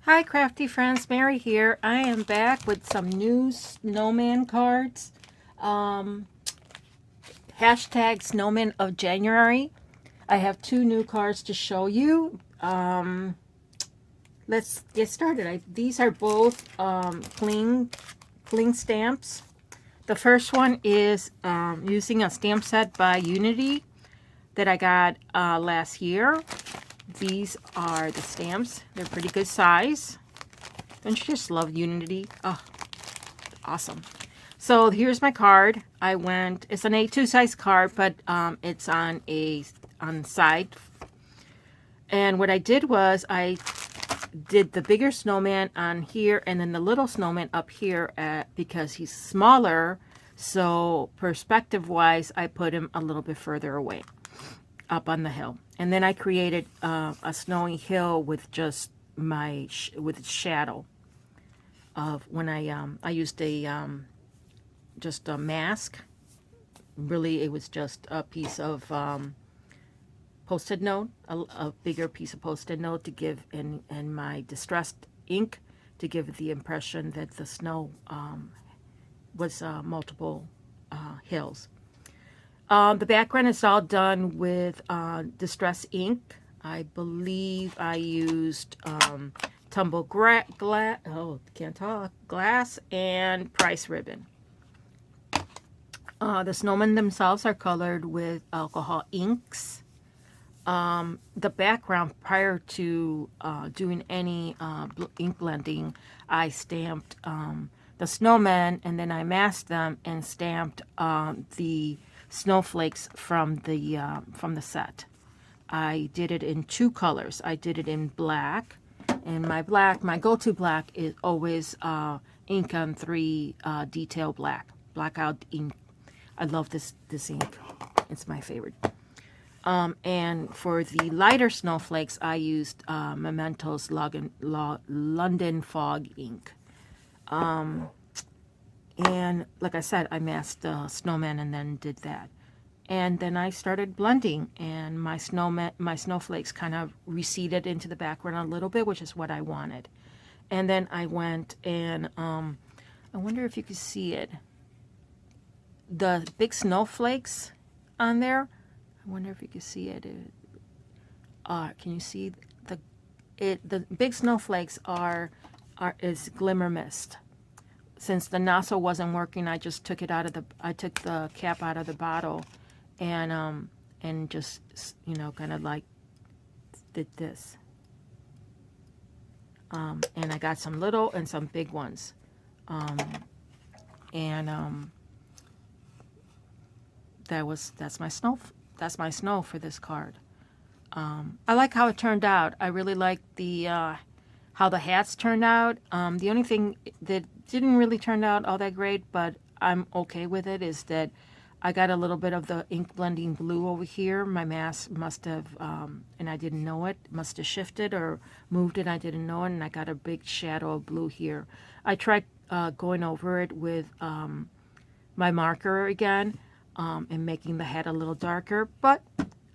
Hi crafty friends, Mary here. I am back with some new snowman cards. Hashtag snowman of January. I have two new cards to show you. Let's get started. These are both cling stamps. The first one is using a stamp set by Unity that I got last year. These are the stamps. They're pretty good size. Don't you just love Unity? Oh, awesome. So here's my card. It's an A2 size card, but it's on the side. And what I did was I did the bigger snowman on here and then the little snowman up here because he's smaller. So perspective wise, I put him a little bit further away up on the hill. And then I created a snowy hill with just with shadow of when I used just a mask. Really, it was just a piece of Post-it note, a bigger piece of Post-it note to give, and my distressed ink to give the impression that the snow was multiple hills. The background is all done with distress ink. I believe I used tumble glass and price ribbon. The snowmen themselves are colored with alcohol inks. The background, prior to doing any ink blending, I stamped the snowmen, and then I masked them and stamped the snowflakes from the set. I did it in two colors. I did it in black, and my go-to black is always ink on 3 detail blackout ink. I love this ink. It's my favorite. And for the lighter snowflakes, I used Memento's London Fog ink. And like I said, I masked the snowman and then did that. And then I started blending, and my snowflakes kind of receded into the background a little bit, which is what I wanted. And then I went and I wonder if you could see it. The big snowflakes on there. I wonder if you can see it. Can you see the big snowflakes is glimmer mist. Since the nozzle wasn't working, I just took it I took the cap out of the bottle, and just kind of like did this. And I got some little and some big ones, that's my snow. That's my snow for this card. I like how it turned out. I really like how the hats turned out. The only thing that didn't really turn out all that great, but I'm okay with it, is that I got a little bit of the ink blending blue over here. My mask must have, and I didn't know it, must have shifted or moved it. I didn't know it, and I got a big shadow of blue here. I tried going over it with my marker again, and making the head a little darker, but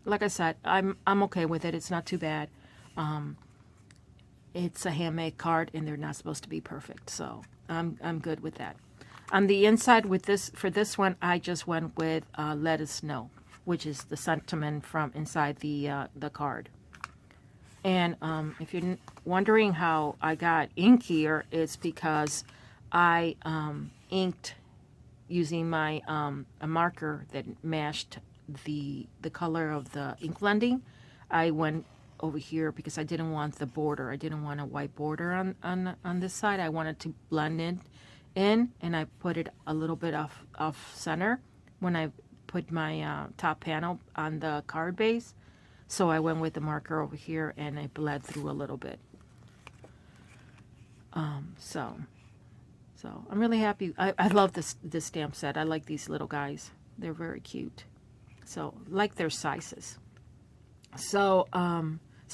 like I said, I'm okay with it. It's not too bad. It's a handmade card, and they're not supposed to be perfect, so I'm good with that. On the inside for this one, I just went with Let Us Know, which is the sentiment from inside the card. And if you're wondering how I got ink here, it's because I inked using my a marker that matched the color of the ink blending. I went over here because I didn't want the border. I didn't want a white border on this side. I wanted to blend it in, and I put it a little bit off center when I put my top panel on the card base. So I went with the marker over here, and I bled through a little bit. So I'm really happy. I love this stamp set. I like these little guys. They're very cute. So like their sizes. So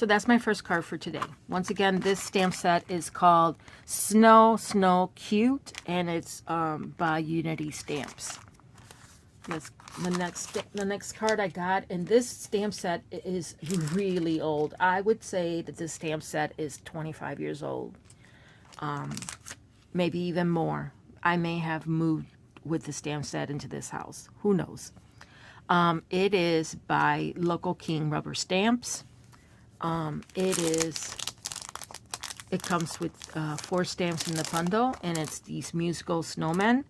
that's my first card for today. Once again, this stamp set is called Snow Cute, and it's by Unity Stamps. Let's, the next card I got, and this stamp set is really old. I would say that this stamp set is 25 years old, maybe even more. I may have moved with the stamp set into this house. Who knows? It is by Local King Rubber Stamps. It comes with 4 stamps in the bundle, and it's these musical snowmen.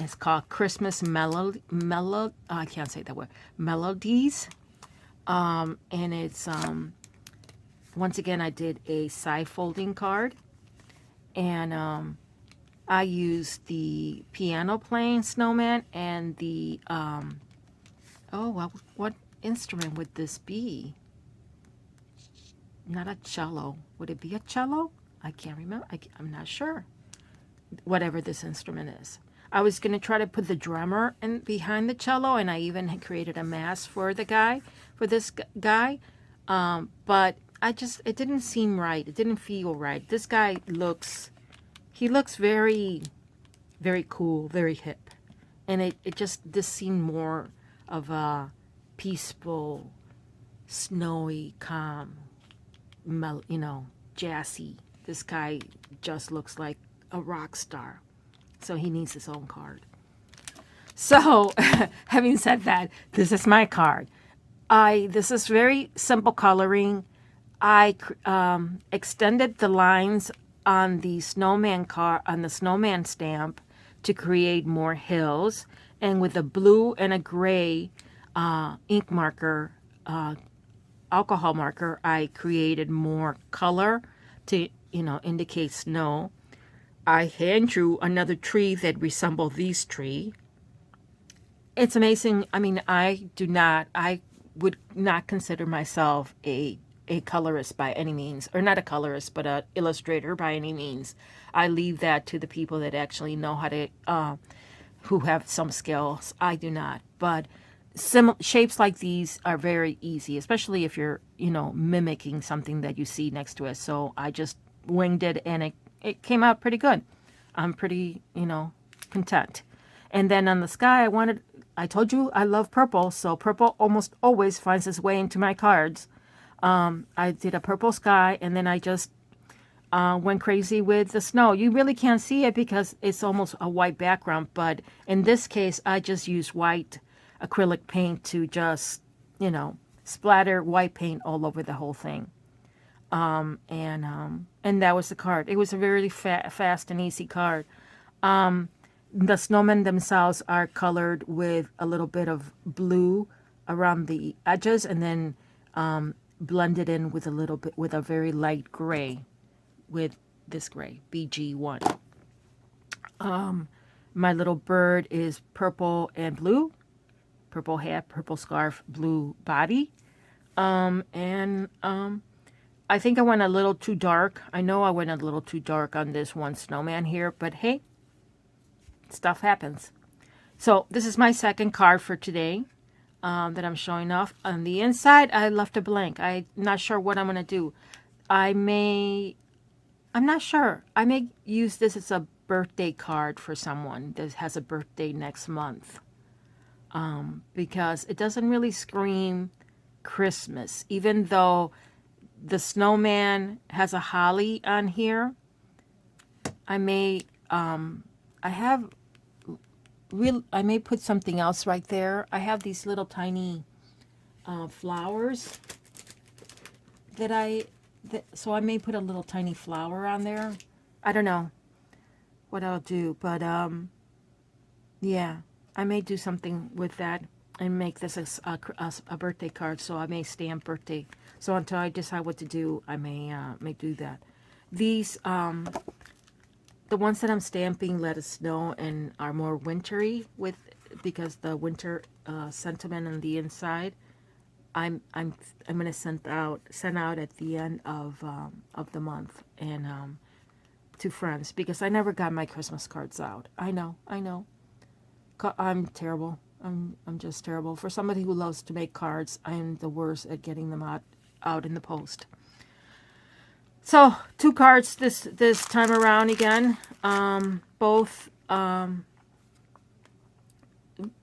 It's called Christmas I can't say that word. Melodies. And it's, once again, I did a side folding card. And I used the piano playing snowman and the, what instrument would this be? Not a cello. Would it be a cello? I can't remember. I'm not sure. Whatever this instrument is. I was going to try to put the drummer in behind the cello, and I even had created a mask for the guy, for this guy. But it didn't seem right. It didn't feel right. This guy looks very, very cool, very hip. And this seemed more of a peaceful, snowy, calm, jazzy. This guy just looks like a rock star. So he needs his own card. So, having said that, this is my card. This is very simple coloring. I extended the lines on the snowman stamp to create more hills, and with a blue and a gray ink marker, alcohol marker, I created more color to indicate snow. I hand drew another tree that resembled this tree. It's amazing. I mean, I would not consider myself a colorist by any means, or not a colorist, but an illustrator by any means. I leave that to the people that actually know how to, who have some skills. I do not. But shapes like these are very easy, especially if you're, mimicking something that you see next to it. So I just winged it, and it came out pretty good. I'm pretty, content. And then on the sky, I told you I love purple, so purple almost always finds its way into my cards. I did a purple sky, and then I just went crazy with the snow. You really can't see it because it's almost a white background, but in this case, I just used white acrylic paint to just, splatter white paint all over the whole thing. And that was the card. It was a very fast and easy card. The snowmen themselves are colored with a little bit of blue around the edges, and then blended in with a very light gray, with this gray, BG1. My little bird is purple and blue, purple hat, purple scarf, blue body. I think I went a little too dark. I know I went a little too dark on this one snowman here, but hey, stuff happens. So this is my second card for today that I'm showing off. On the inside, I left a blank. I'm not sure what I'm going to do. I'm not sure. I may use this as a birthday card for someone that has a birthday next month. Because it doesn't really scream Christmas, even though the snowman has a holly on here. I may put something else right there. I have these little tiny flowers so I may put a little tiny flower on there. I don't know what I'll do, but yeah, I may do something with that and make this a birthday card. So I may stamp birthday. So until I decide what to do, I may do that. These, the ones that I'm stamping, let us know, and are more wintry because the winter sentiment on the inside. I'm gonna send out at the end of the month, and to friends, because I never got my Christmas cards out. I know. I'm terrible. I'm just terrible. For somebody who loves to make cards, I'm the worst at getting them out in the post. So 2 cards this time around again. Both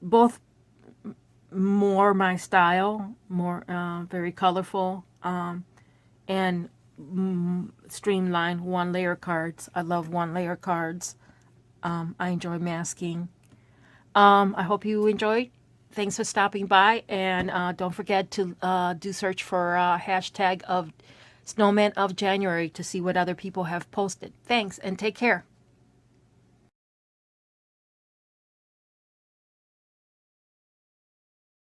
both more my style, more very colorful, and streamlined one layer cards. I love one layer cards. I enjoy masking. I hope you enjoyed. Thanks for stopping by, and don't forget to do search for hashtag of Snowman of January to see what other people have posted. Thanks, and take care.